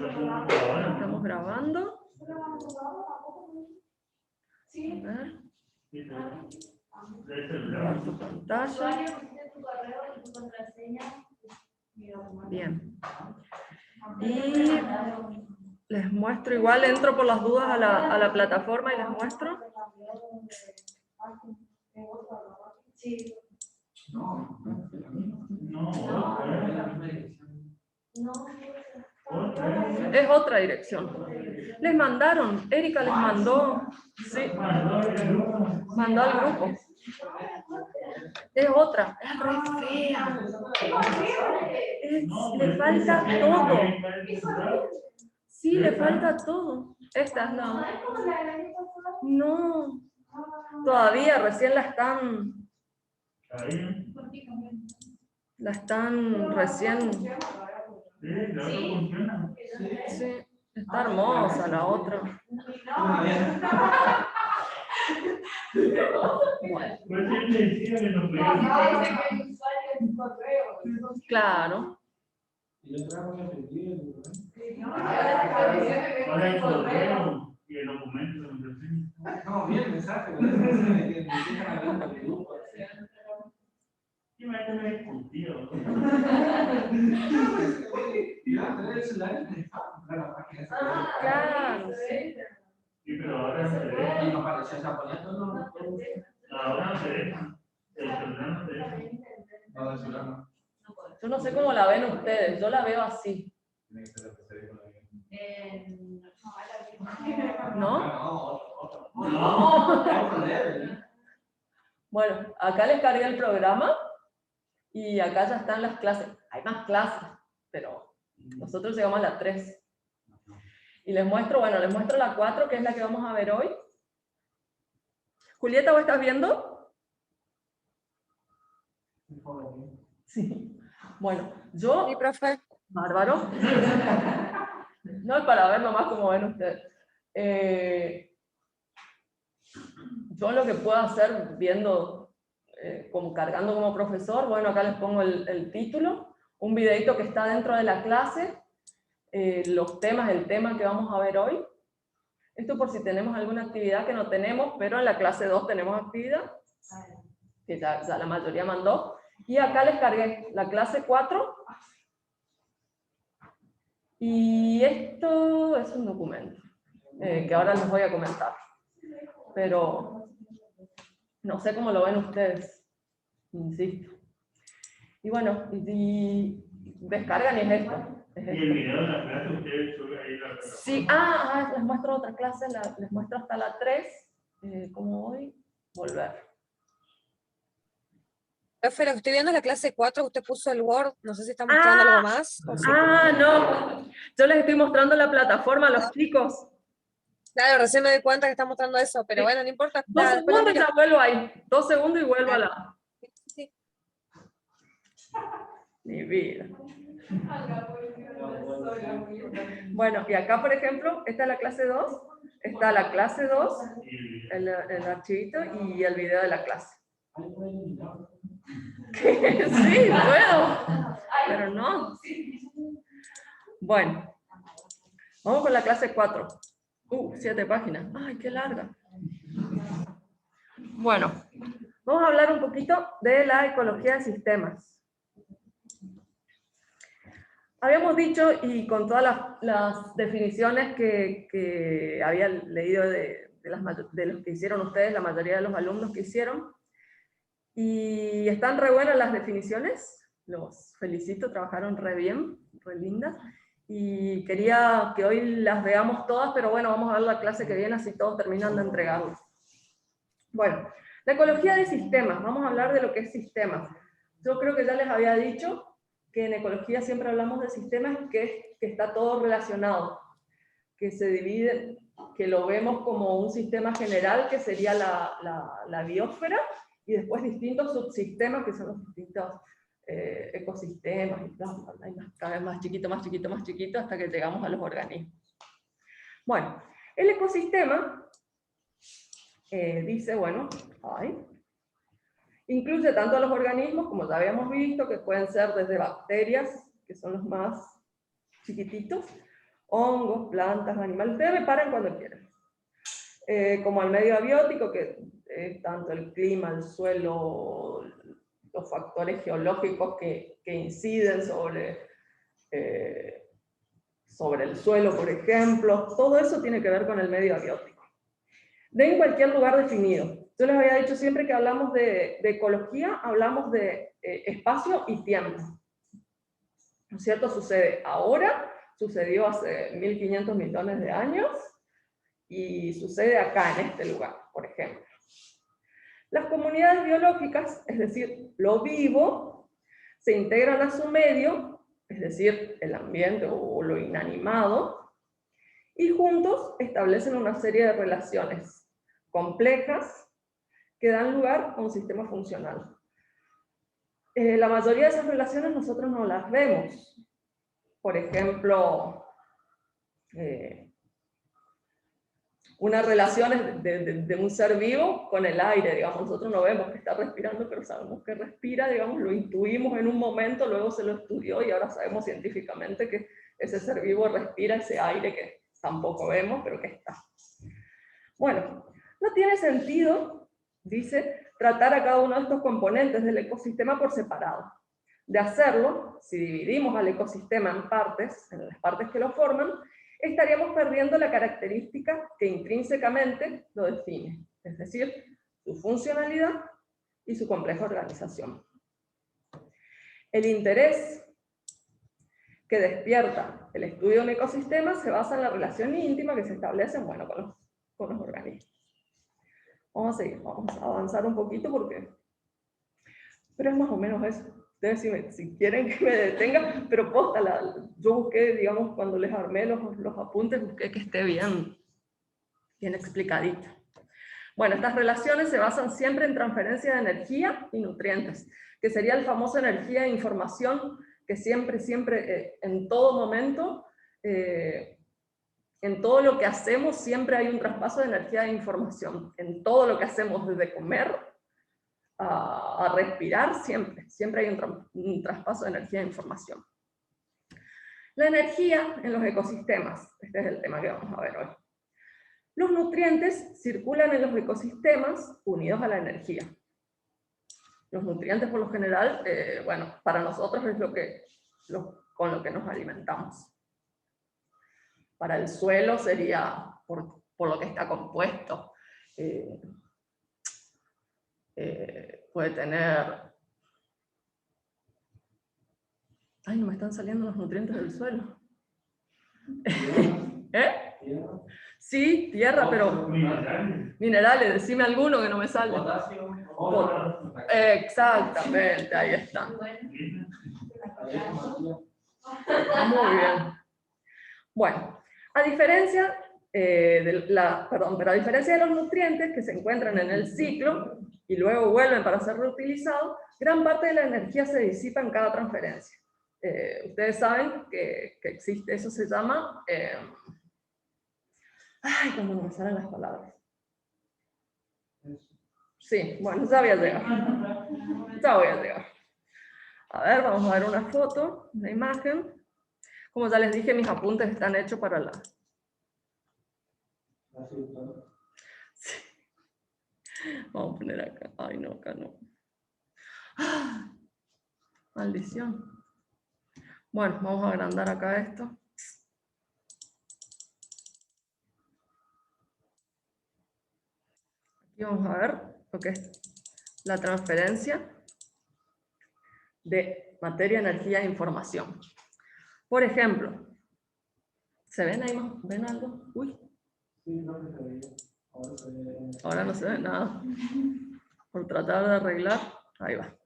Estamos grabando. A ver. Dar tu pantalla. Bien. Y les muestro, igual entro por las dudas a la plataforma y les muestro. Es otra dirección. Les mandaron, Erika les mandó, sí, mandó al grupo. Es otra, es re fea. Le falta todo. Sí, le falta todo. Esta no. No. Todavía recién la están recién. Sí, está hermosa la otra. Claro. Claro, sí. Pero ahora no se deja. Ahora no se deja. Yo no sé cómo la ven ustedes, yo la veo así. ¿No? Bueno, acá les cargué el programa y acá ya están las clases. Hay más clases, pero nosotros llegamos a la 3. Y les muestro, bueno, les muestro la 4, que es la que vamos a ver hoy. Julieta, ¿vos estás viendo? Sí. Bueno, yo... Sí, profe. Bárbaro. No es para ver nomás cómo ven ustedes. Yo lo que puedo hacer viendo, como cargando como profesor, bueno, acá les pongo el título, un videito que está dentro de la clase, los temas, el tema que vamos a ver hoy. Esto por si tenemos alguna actividad que no tenemos, pero en la clase 2 tenemos actividad, que ya la mayoría mandó. Y acá les cargué la clase 4. Y esto es un documento, que ahora les voy a comentar. Pero no sé cómo lo ven ustedes, insisto. Y bueno, y descargan y es esto. ¿Y el video de la clase ustedes suben ahí la plataforma? Sí, les muestro otra clase, les muestro hasta la 3, ¿cómo voy? Volver. Profe, lo que estoy viendo es la clase 4, usted puso el Word, no sé si está mostrando algo más. ¿O sí? No, yo les estoy mostrando la plataforma a los chicos. Claro, recién me doy cuenta que está mostrando eso, pero bueno, no importa. 2 segundos y ya vuelvo ahí. 2 segundos y vuelvo a la... Sí. Mi vida. Bueno, y acá, por ejemplo, esta es la clase 2. Está la clase 2, el archivito y el video de la clase. Sí, puedo, pero no. Bueno, vamos con la clase 4. 7 páginas. Ay, qué larga. Bueno, vamos a hablar un poquito de la ecología de sistemas. Habíamos dicho, y con todas las definiciones que había leído de los que hicieron ustedes, la mayoría de los alumnos que hicieron, y están re buenas las definiciones, los felicito, trabajaron re bien, re lindas, y quería que hoy las veamos todas, pero bueno, vamos a ver la clase que viene, así todos terminan de entregarlas. Bueno, la ecología de sistemas, vamos a hablar de lo que es sistemas. Yo creo que ya les había dicho que en ecología siempre hablamos de sistemas que está todo relacionado, que se divide, que lo vemos como un sistema general que sería la biosfera, y después distintos subsistemas que son los distintos ecosistemas, y cada vez más chiquito, más chiquito, más chiquito, hasta que llegamos a los organismos. Bueno, el ecosistema dice, bueno, incluye tanto a los organismos, como ya habíamos visto, que pueden ser desde bacterias, que son los más chiquititos, hongos, plantas, animales. Ustedes me paran cuando quieran. Como al medio abiótico, que es tanto el clima, el suelo, los factores geológicos que inciden sobre el suelo, por ejemplo. Todo eso tiene que ver con el medio abiótico. En cualquier lugar definido. Yo les había dicho siempre que hablamos de ecología, hablamos de espacio y tiempo. ¿No es cierto? Sucede ahora, sucedió hace 1500 millones de años, y sucede acá, en este lugar, por ejemplo. Las comunidades biológicas, es decir, lo vivo, se integran a su medio, es decir, el ambiente o lo inanimado, y juntos establecen una serie de relaciones complejas que dan lugar a un sistema funcional. La mayoría de esas relaciones nosotros no las vemos. Por ejemplo, una relación de un ser vivo con el aire, digamos, nosotros no vemos que está respirando, pero sabemos que respira, digamos, lo intuimos en un momento, luego se lo estudió y ahora sabemos científicamente que ese ser vivo respira ese aire que tampoco vemos, pero que está. Bueno, no tiene sentido, dice, tratar a cada uno de estos componentes del ecosistema por separado. De hacerlo, si dividimos al ecosistema en las partes que lo forman, estaríamos perdiendo la característica que intrínsecamente lo define, es decir, su funcionalidad y su compleja organización. El interés que despierta el estudio de un ecosistema se basa en la relación íntima que se establece, bueno, con los organismos. Vamos a seguir, vamos a avanzar un poquito pero es más o menos eso. Ustedes si quieren que me detenga, pero posta, yo busqué, digamos, cuando les armé los apuntes, busqué que esté bien explicadito. Bueno, estas relaciones se basan siempre en transferencia de energía y nutrientes, que sería el famoso energía e información que siempre, en todo momento, en todo lo que hacemos, siempre hay un traspaso de energía e información. En todo lo que hacemos, desde comer a respirar, siempre hay un traspaso de energía e información. La energía en los ecosistemas, este es el tema que vamos a ver hoy. Los nutrientes circulan en los ecosistemas unidos a la energía. Los nutrientes, por lo general, bueno, para nosotros es con lo que nos alimentamos. Para el suelo sería por lo que está compuesto. Puede tener... Ay, no me están saliendo los nutrientes del suelo. ¿Eh? Sí, tierra, pero... Minerales, decime alguno que no me sale. Potasio. Exactamente, ahí está. Muy bien. Bueno, a diferencia de los nutrientes que se encuentran en el ciclo y luego vuelven para ser reutilizados, gran parte de la energía se disipa en cada transferencia. Ustedes saben que existe, eso se llama... ay, cuando no me salen las palabras. Sí, bueno, ya voy a llegar. Ya voy a llegar. A ver, vamos a ver una foto, una imagen. Como ya les dije, mis apuntes están hechos para la... Sí. Vamos a poner acá. Ay, no, acá no. ¡Ah! Maldición. Bueno, vamos a agrandar acá esto. Aquí vamos a ver lo que es la transferencia de materia, energía e información. Por ejemplo, ¿se ven ahí? ¿Ven algo? Uy. Ahora no se ve nada. Por tratar de arreglar, ahí va.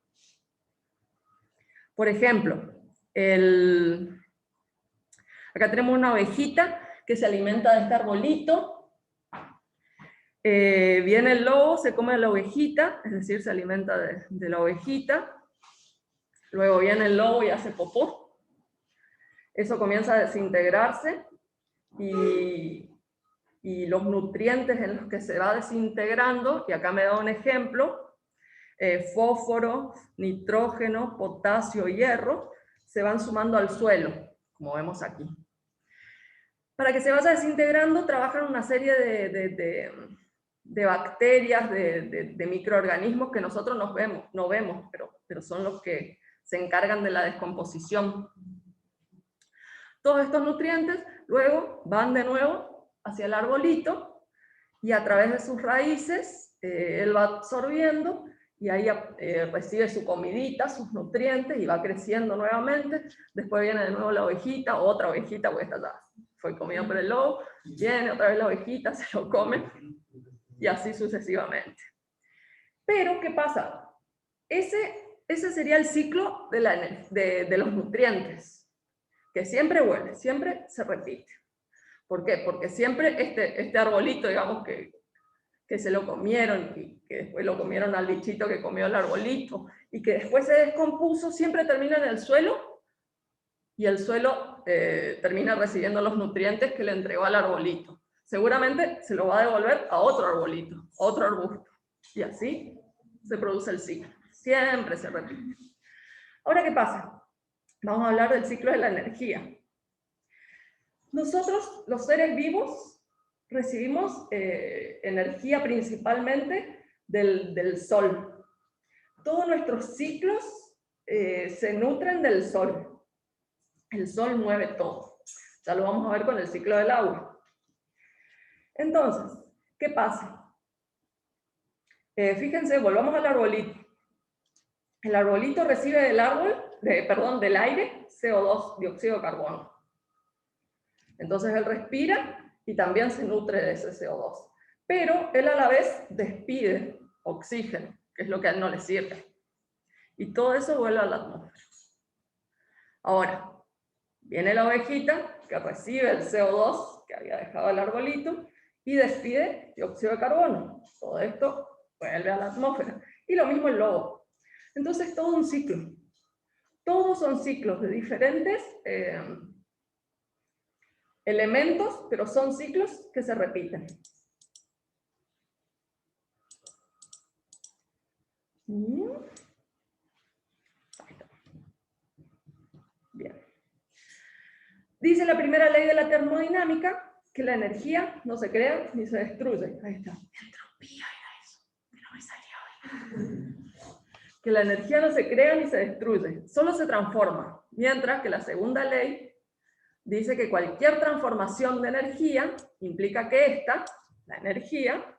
Por ejemplo, acá tenemos una ovejita que se alimenta de este arbolito. Viene el lobo, se come a la ovejita, es decir, se alimenta de la ovejita. Luego viene el lobo y hace popó. Eso comienza a desintegrarse y los nutrientes en los que se va desintegrando, y acá me da un ejemplo, fósforo, nitrógeno, potasio, hierro, se van sumando al suelo, como vemos aquí. Para que se vaya desintegrando, trabajan una serie de bacterias, de microorganismos que nosotros no vemos, pero son los que se encargan de la descomposición. Todos estos nutrientes luego van de nuevo hacia el arbolito, y a través de sus raíces él va absorbiendo, y ahí recibe su comidita, sus nutrientes, y va creciendo nuevamente. Después viene de nuevo la ovejita, otra ovejita, porque esta ya fue comida por el lobo, viene otra vez la ovejita, se lo come, y así sucesivamente. Pero, ¿qué pasa? Ese sería el ciclo de los nutrientes, que siempre vuelve, siempre se repite. ¿Por qué? Porque siempre este arbolito, digamos, que se lo comieron, y que después lo comieron al bichito que comió el arbolito, y que después se descompuso, siempre termina en el suelo, y el suelo termina recibiendo los nutrientes que le entregó al arbolito. Seguramente se lo va a devolver a otro arbolito, a otro arbusto, y así se produce el ciclo. Siempre se repite. Ahora, ¿qué pasa? Vamos a hablar del ciclo de la energía. Nosotros, los seres vivos, recibimos energía principalmente del sol. Todos nuestros ciclos se nutren del sol. El sol mueve todo. Ya lo vamos a ver con el ciclo del agua. Entonces, ¿qué pasa? Fíjense, volvamos al arbolito. El arbolito recibe del aire CO2, dióxido de carbono. Entonces él respira y también se nutre de ese CO2. Pero él a la vez despide oxígeno, que es lo que a él no le sirve. Y todo eso vuelve a la atmósfera. Ahora, viene la ovejita que recibe el CO2 que había dejado el arbolito y despide dióxido de carbono. Todo esto vuelve a la atmósfera. Y lo mismo el lobo. Entonces, todo un ciclo. Todos son ciclos de diferentes elementos, pero son ciclos que se repiten. Bien. Dice la primera ley de la termodinámica que la energía no se crea ni se destruye. Ahí está. Entropía era eso. No me salió. Que la energía no se crea ni se destruye, solo se transforma. Mientras que la segunda ley dice que cualquier transformación de energía implica que esta, la energía,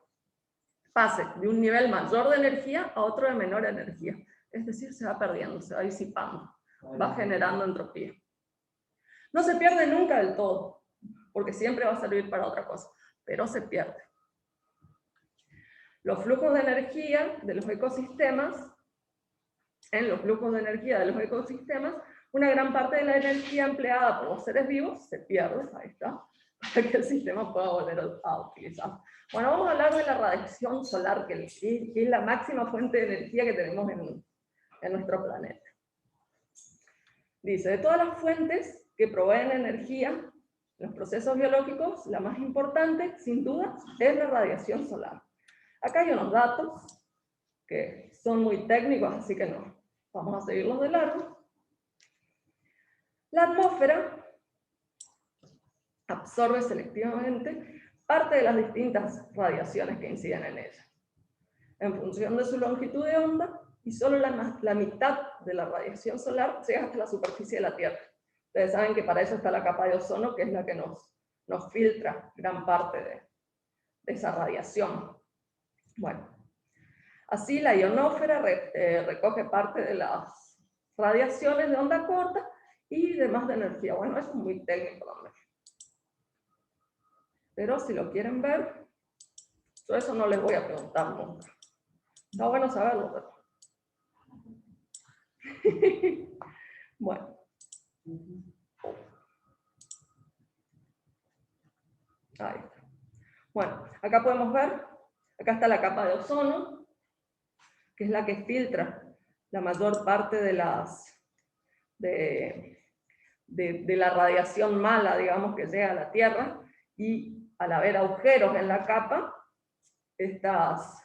pase de un nivel mayor de energía a otro de menor energía. Es decir, se va perdiendo, se va disipando, va generando entropía. No se pierde nunca del todo, porque siempre va a servir para otra cosa, pero se pierde. Los flujos de energía de los ecosistemas, en los flujos de energía de los ecosistemas, una gran parte de la energía empleada por los seres vivos se pierde, ahí está, para que el sistema pueda volver a utilizar. Bueno, vamos a hablar de la radiación solar, que es la máxima fuente de energía que tenemos en nuestro planeta. Dice, de todas las fuentes que proveen energía en los procesos biológicos, la más importante, sin duda, es la radiación solar. Acá hay unos datos que son muy técnicos, así que no, vamos a seguirlos de largo. La atmósfera absorbe selectivamente parte de las distintas radiaciones que inciden en ella, en función de su longitud de onda, y solo la mitad de la radiación solar llega hasta la superficie de la Tierra. Ustedes saben que para eso está la capa de ozono, que es la que nos filtra gran parte de esa radiación. Bueno, así la ionosfera recoge parte de las radiaciones de onda corta y demás de energía. Bueno, eso es muy técnico también. Pero si lo quieren ver, yo eso no les voy a preguntar nunca. Está bueno saberlo, pero... Bueno. Ahí está. Bueno, acá podemos ver, acá está la capa de ozono, que es la que filtra la mayor parte de la radiación mala, digamos, que llega a la Tierra, y al haber agujeros en la capa, estas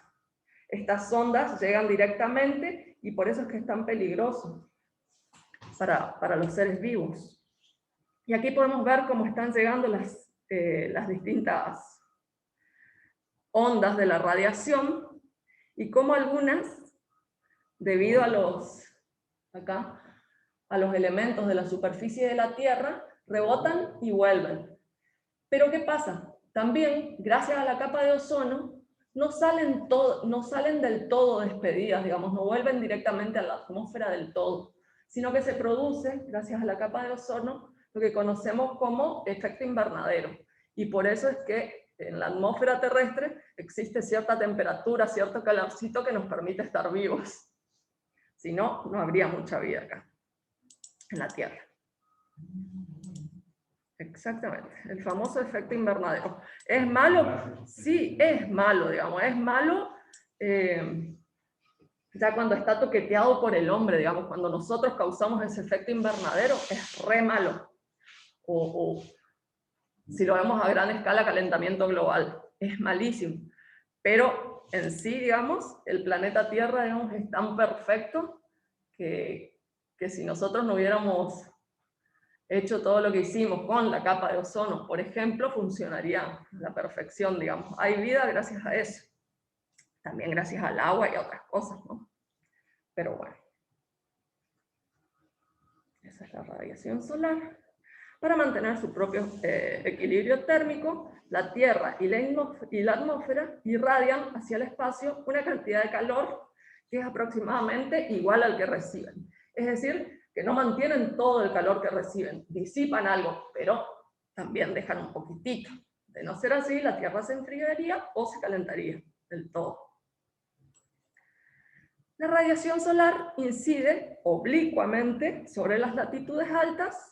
ondas llegan directamente, y por eso es que es tan peligroso para los seres vivos. Y aquí podemos ver cómo están llegando las distintas ondas de la radiación y cómo algunas, debido a los elementos de la superficie de la Tierra, rebotan y vuelven. Pero ¿qué pasa? También, gracias a la capa de ozono, no salen del todo despedidas, digamos, no vuelven directamente a la atmósfera del todo, sino que se produce, gracias a la capa de ozono, lo que conocemos como efecto invernadero. Y por eso es que en la atmósfera terrestre existe cierta temperatura, cierto calorcito que nos permite estar vivos. Si no, no habría mucha vida acá, en la Tierra. Exactamente, el famoso efecto invernadero. ¿Es malo? Sí, es malo, digamos, es malo ya cuando está toqueteado por el hombre, digamos, cuando nosotros causamos ese efecto invernadero, es re malo. O si lo vemos a gran escala, calentamiento global, es malísimo. Pero en sí, digamos, el planeta Tierra, digamos, es tan perfecto que si nosotros no hubiéramos hecho todo lo que hicimos con la capa de ozono, por ejemplo, funcionaría a la perfección, digamos. Hay vida gracias a eso. También gracias al agua y a otras cosas, ¿no? Pero bueno. Esa es la radiación solar. Para mantener su propio equilibrio térmico, la Tierra y la atmósfera irradian hacia el espacio una cantidad de calor que es aproximadamente igual al que reciben. Es decir, que no mantienen todo el calor que reciben, disipan algo, pero también dejan un poquitito. De no ser así, la Tierra se enfriaría o se calentaría del todo. La radiación solar incide oblicuamente sobre las latitudes altas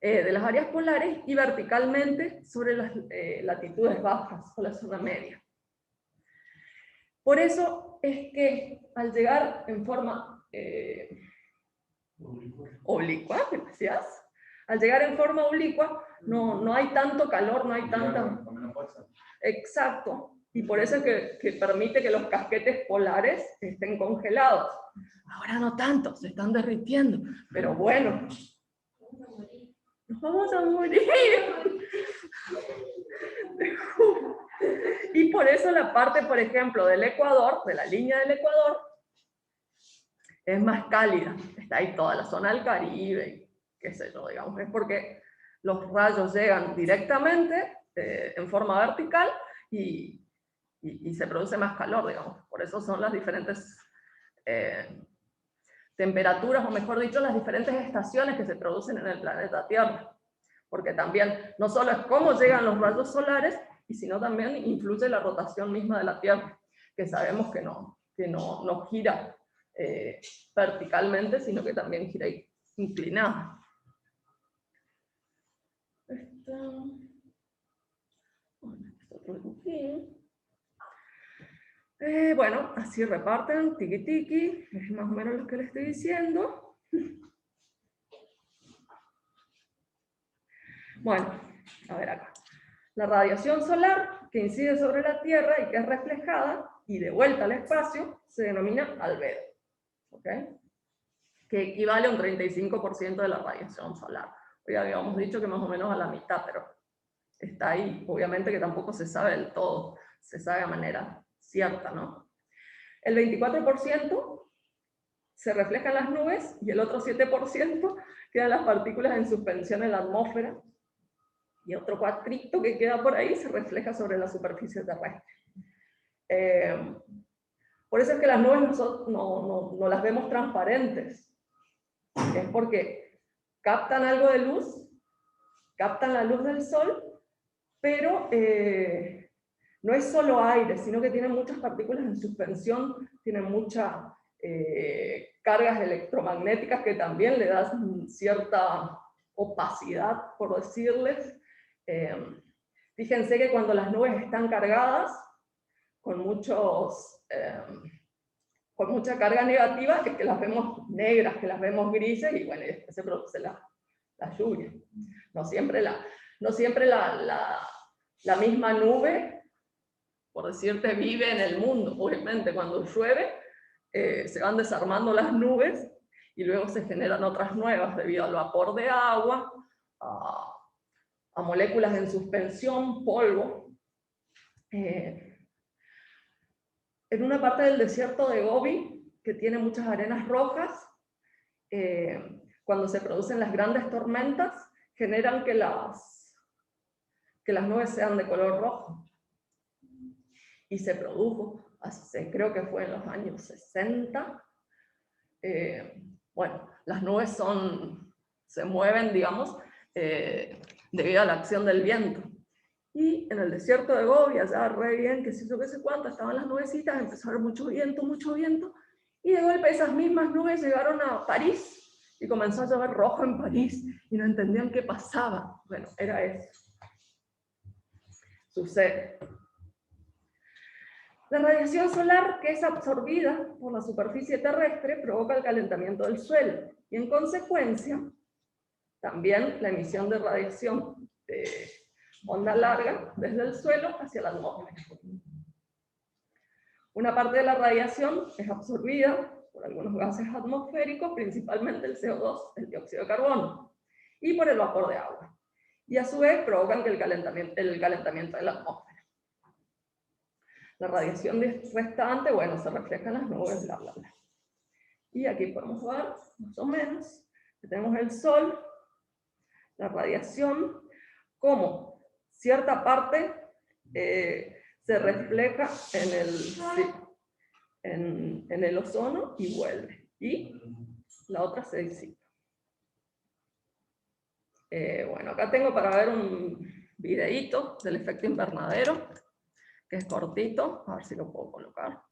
de las áreas polares y verticalmente sobre las latitudes bajas o la zona media. Por eso es que al llegar en forma oblicua, gracias, al llegar en forma oblicua no hay tanto calor, no hay tanta... Exacto, y por eso es que permite que los casquetes polares estén congelados. Ahora no tanto, se están derritiendo, pero bueno, nos vamos a morir. Y por eso la parte, por ejemplo, del Ecuador, de la línea del Ecuador, es más cálida. Está ahí toda la zona del Caribe, qué sé yo, digamos. Es porque los rayos llegan directamente en forma vertical y se produce más calor, digamos. Por eso son las diferentes temperaturas, o mejor dicho, las diferentes estaciones que se producen en el planeta Tierra. Porque también no solo es cómo llegan los rayos solares, sino también influye la rotación misma de la Tierra, que sabemos que no gira verticalmente, sino que también gira inclinada. Bueno, así reparten, tiki tiki, es más o menos lo que les estoy diciendo. Bueno, a ver acá. La radiación solar que incide sobre la Tierra y que es reflejada y de vuelta al espacio se denomina albedo, ¿ok? Que equivale a un 35% de la radiación solar. Hoy habíamos dicho que más o menos a la mitad, pero está ahí. Obviamente que tampoco se sabe del todo, se sabe de manera cierta, ¿no? El 24% se refleja en las nubes y el otro 7% quedan las partículas en suspensión en la atmósfera. Y otro cuatrito que queda por ahí se refleja sobre la superficie terrestre. Por eso es que las nubes no las vemos transparentes. Es porque captan algo de luz, captan la luz del sol, pero no es solo aire, sino que tienen muchas partículas en suspensión, tienen muchas cargas electromagnéticas que también le dan cierta opacidad, por decirles. Fíjense que cuando las nubes están cargadas, con mucha carga negativa, es que las vemos negras, que las vemos grises, y bueno, y después se produce la lluvia. No siempre la misma nube, por decirte, vive en el mundo. Obviamente, cuando llueve, se van desarmando las nubes, y luego se generan otras nuevas debido al vapor de agua, a moléculas en suspensión, polvo. En una parte del desierto de Gobi, que tiene muchas arenas rojas, cuando se producen las grandes tormentas, generan que las nubes sean de color rojo. Y se produjo, creo que fue en los años 60. Bueno, las nubes se mueven, digamos, debido a la acción del viento. Y en el desierto de Gobi, allá re bien, que sé yo qué sé cuánto, estaban las nubecitas, empezó a haber mucho viento, y de golpe esas mismas nubes llegaron a París, y comenzó a llover rojo en París, y no entendían qué pasaba. Bueno, era eso. Sucede. La radiación solar que es absorbida por la superficie terrestre provoca el calentamiento del suelo, y en consecuencia, también la emisión de radiación de onda larga desde el suelo hacia la atmósfera. Una parte de la radiación es absorbida por algunos gases atmosféricos, principalmente el CO2, el dióxido de carbono, y por el vapor de agua. Y a su vez provocan el calentamiento de la atmósfera. La radiación restante, bueno, se refleja en las nubes, bla, bla, bla. Y aquí podemos ver, más o menos, que tenemos el Sol, la radiación, como cierta parte se refleja en el ozono y vuelve. Y la otra se disipa. Bueno, acá tengo para ver un videíto del efecto invernadero, que es cortito, a ver si lo puedo colocar.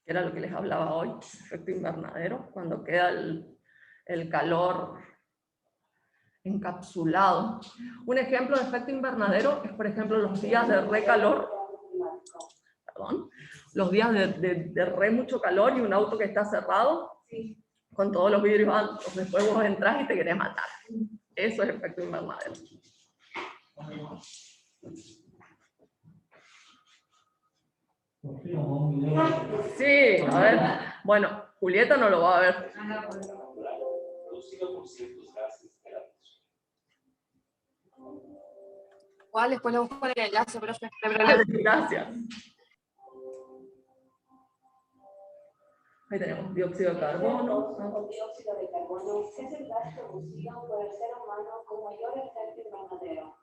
Era lo que les hablaba hoy, efecto invernadero, cuando queda el calor encapsulado. Un ejemplo de efecto invernadero es, por ejemplo, los días de recalor, los días de re mucho calor y un auto que está cerrado, con todos los vidrios altos, después vos entras y te querés matar. Eso es efecto invernadero. Sí, a ver. Bueno, Julieta no lo va a ver. Igual después le busco el enlace, pero Gracias. Ahí tenemos dióxido de carbono. El dióxido de carbono es el gas producido por el ser humano con mayor efecto invernadero.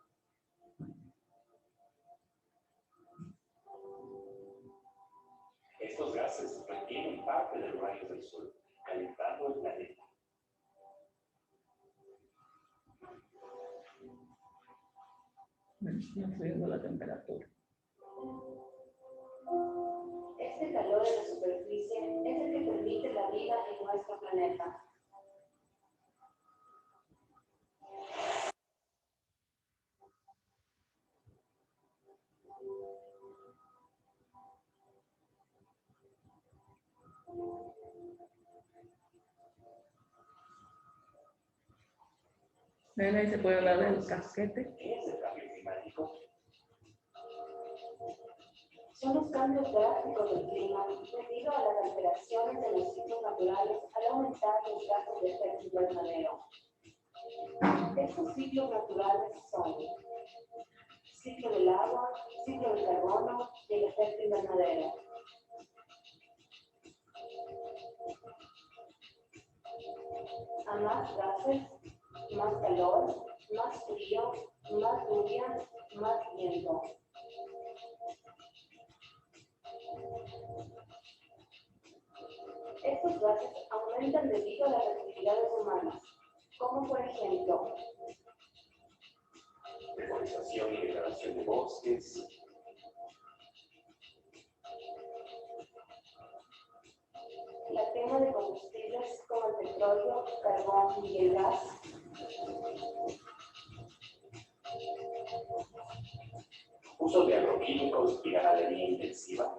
Estos gases retienen parte de los rayos del sol, calentando el planeta. Está subiendo la temperatura. Este calor en la superficie es el que permite la vida en nuestro planeta. ¿Ven? Ahí se puede ver el casquete. ¿Qué es el cambio climático? Son los cambios drásticos del clima debido a las alteraciones de los ciclos naturales al aumentar los gases de efecto invernadero. Estos ciclos naturales son ciclo del agua, ciclo del carbono y el efecto invernadero. A más gases, más calor, más frío, más lluvia, más viento. Estos gases aumentan debido a las actividades humanas, como por ejemplo, Deforestación y degradación de bosques, la quema de combustibles como el petróleo, carbón y el gas, uso de agroquímicos y ganadería intensiva,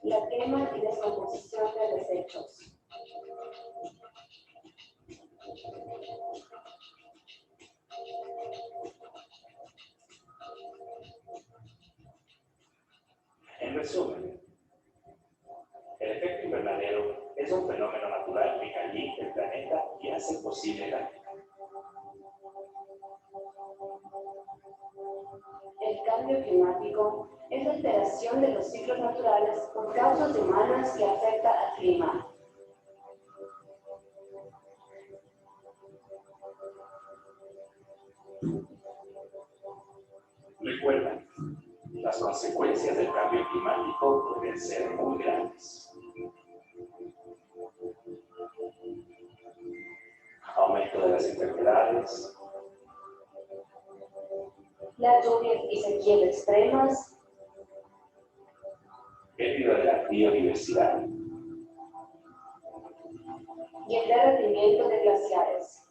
la quema y descomposición de desechos, resumen, el efecto invernadero es un fenómeno natural que calienta el planeta y hace posible la vida. El cambio climático es la alteración de los ciclos naturales por causas humanas que afecta al clima. Recuerda, las consecuencias del cambio climático pueden ser muy grandes. Aumento de las enfermedades, Las lluvias y sequías extremas, pérdida de la biodiversidad, y el derretimiento de glaciares.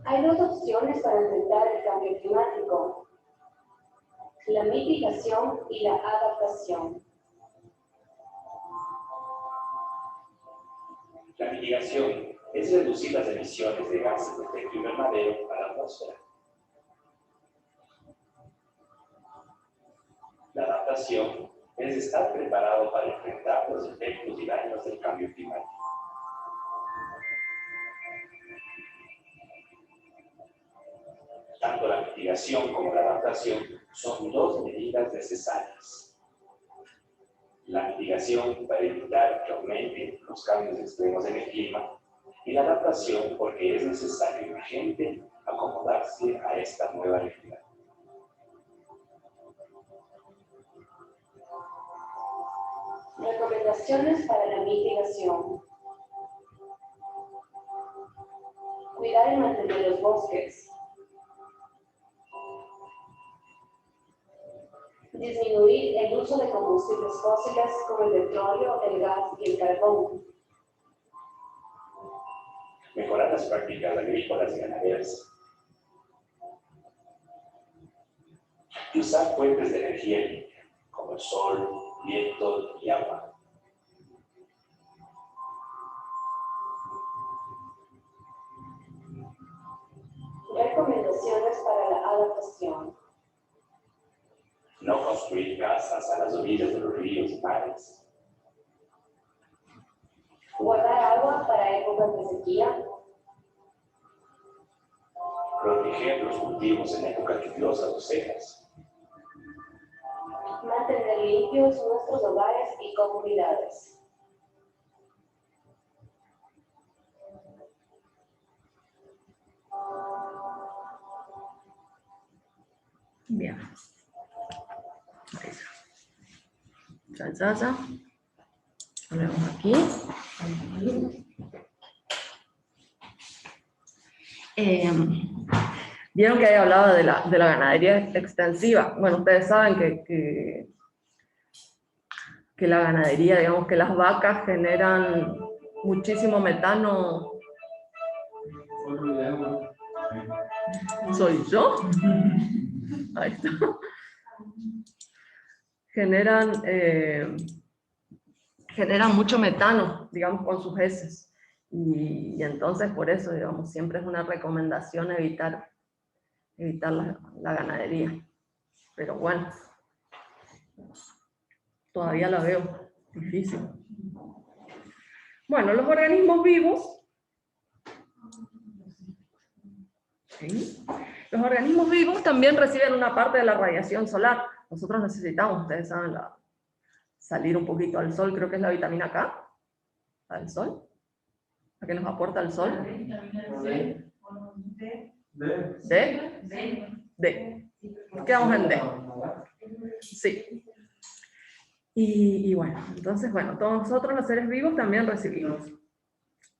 Hay dos opciones para enfrentar el cambio climático: la mitigación y la adaptación. La mitigación es reducir las emisiones de gases de efecto invernadero a la atmósfera. La adaptación es estar preparado para enfrentar los efectos y daños del cambio climático. Tanto la mitigación como la adaptación son dos medidas necesarias. La mitigación para evitar que aumenten los cambios extremos en el clima y la adaptación porque es necesario y urgente acomodarse a esta nueva realidad. Recomendaciones para la mitigación: cuidar y mantener los bosques, disminuir el uso de combustibles fósiles como el petróleo, el gas y el carbón, Mejorar las prácticas agrícolas y ganaderas. Y usar fuentes de energía limpia, como el sol, viento y agua. recomendaciones para la adaptación: No construir casas a las orillas de los ríos y mares. guardar agua para épocas de sequía, Proteger los cultivos en épocas lluviosas o secas. mantener limpios nuestros hogares y comunidades. Bien. Ya. Ponemos aquí. Vieron que había hablado de la ganadería extensiva. Bueno, ustedes saben que la ganadería, digamos que las vacas generan muchísimo metano. ¿Soy yo? Ahí está. Generan mucho metano, digamos, con sus heces. Y entonces, por eso, digamos, siempre es una recomendación evitar la ganadería. Pero bueno, todavía la veo difícil. Bueno, los organismos vivos. ¿Sí? Los organismos vivos también reciben una parte de la radiación solar. Nosotros necesitamos, ustedes saben, salir un poquito al sol, creo que es la vitamina K, al sol, la que nos aporta el sol. D. Quedamos en D. Sí. Y bueno, entonces, bueno, todos nosotros los seres vivos también recibimos.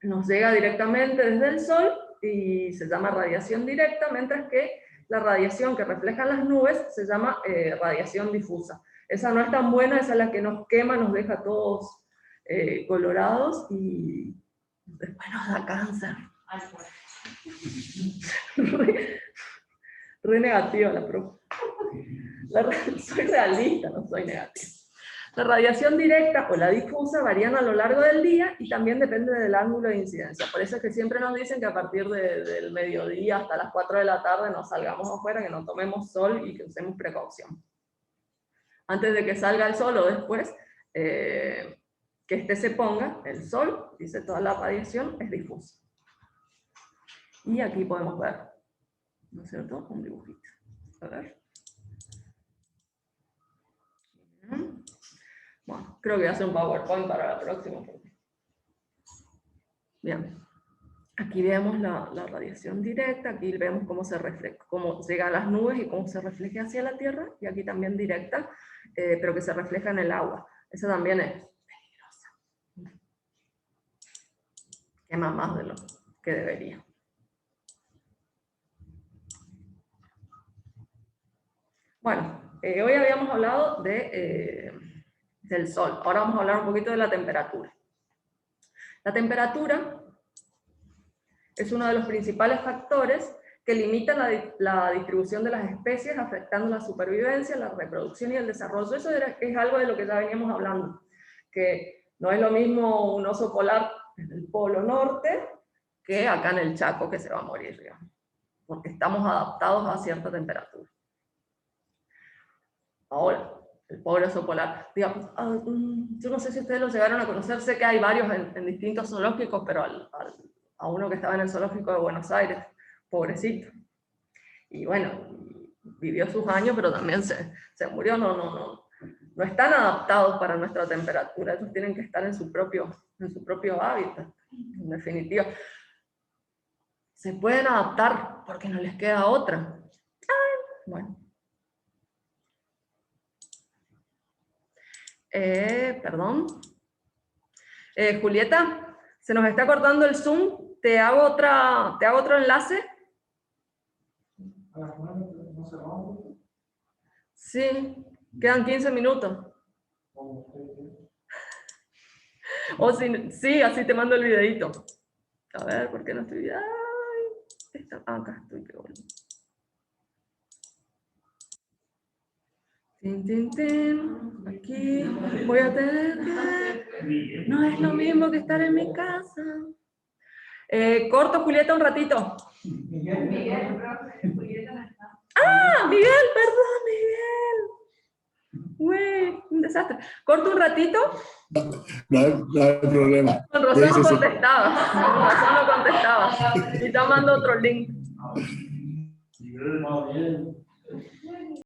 Nos llega directamente desde el sol y se llama radiación directa, mientras que la radiación que reflejan las nubes se llama radiación difusa. Esa no es tan buena, esa es la que nos quema, nos deja todos colorados y después nos da cáncer. Re negativa la profe. Soy realista, no soy negativa. La radiación directa o la difusa varían a lo largo del día y también depende del ángulo de incidencia. Por eso es que siempre nos dicen que a partir del mediodía hasta las 4 de la tarde no salgamos afuera, que no tomemos sol y que usemos precaución. Antes de que salga el sol o después, que se ponga, el sol, dice toda la radiación, es difusa. Y aquí podemos ver, ¿no es cierto? Un dibujito. A ver. Bueno, creo que voy a hacer un PowerPoint para la próxima. Bien. Aquí vemos la radiación directa, aquí vemos cómo se refleja, cómo llega a las nubes y cómo se refleja hacia la Tierra, y aquí también directa, pero que se refleja en el agua. Esa también es peligrosa. Quema más de lo que debería. Bueno, hoy habíamos hablado del sol. Ahora vamos a hablar un poquito de la temperatura. La temperatura es uno de los principales factores que limitan la distribución de las especies, afectando la supervivencia, la reproducción y el desarrollo. Eso es algo de lo que ya veníamos hablando, que no es lo mismo un oso polar en el Polo Norte que acá en el Chaco, que se va a morir, digamos, porque estamos adaptados a cierta temperatura. Ahora, el pobre oso polar, digamos, yo no sé si ustedes lo llegaron a conocer, sé que hay varios en distintos zoológicos, pero a uno que estaba en el zoológico de Buenos Aires, pobrecito. Y bueno, vivió sus años, pero también se murió, no están adaptados para nuestra temperatura, ellos tienen que estar en su propio hábitat, en definitiva. Se pueden adaptar porque no les queda otra. Bueno. Perdón. Julieta, se nos está cortando el Zoom. ¿Te hago otro enlace? Sí, quedan 15 minutos. O sí, así te mando el videito. A ver, ¿por qué no estoy? Ay, acá estoy, qué bueno. Tin, tin, tin. Aquí voy a tener que... No es lo mismo que estar en mi casa. Corto, Julieta, un ratito. Miguel, Julieta no está. ¡Ah, Miguel! Perdón, Miguel. Güey, un desastre. ¿Corto un ratito? No hay problema. Con razón no contestaba. Con razón no contestaba. Y te mando otro link. Miguel, más bien.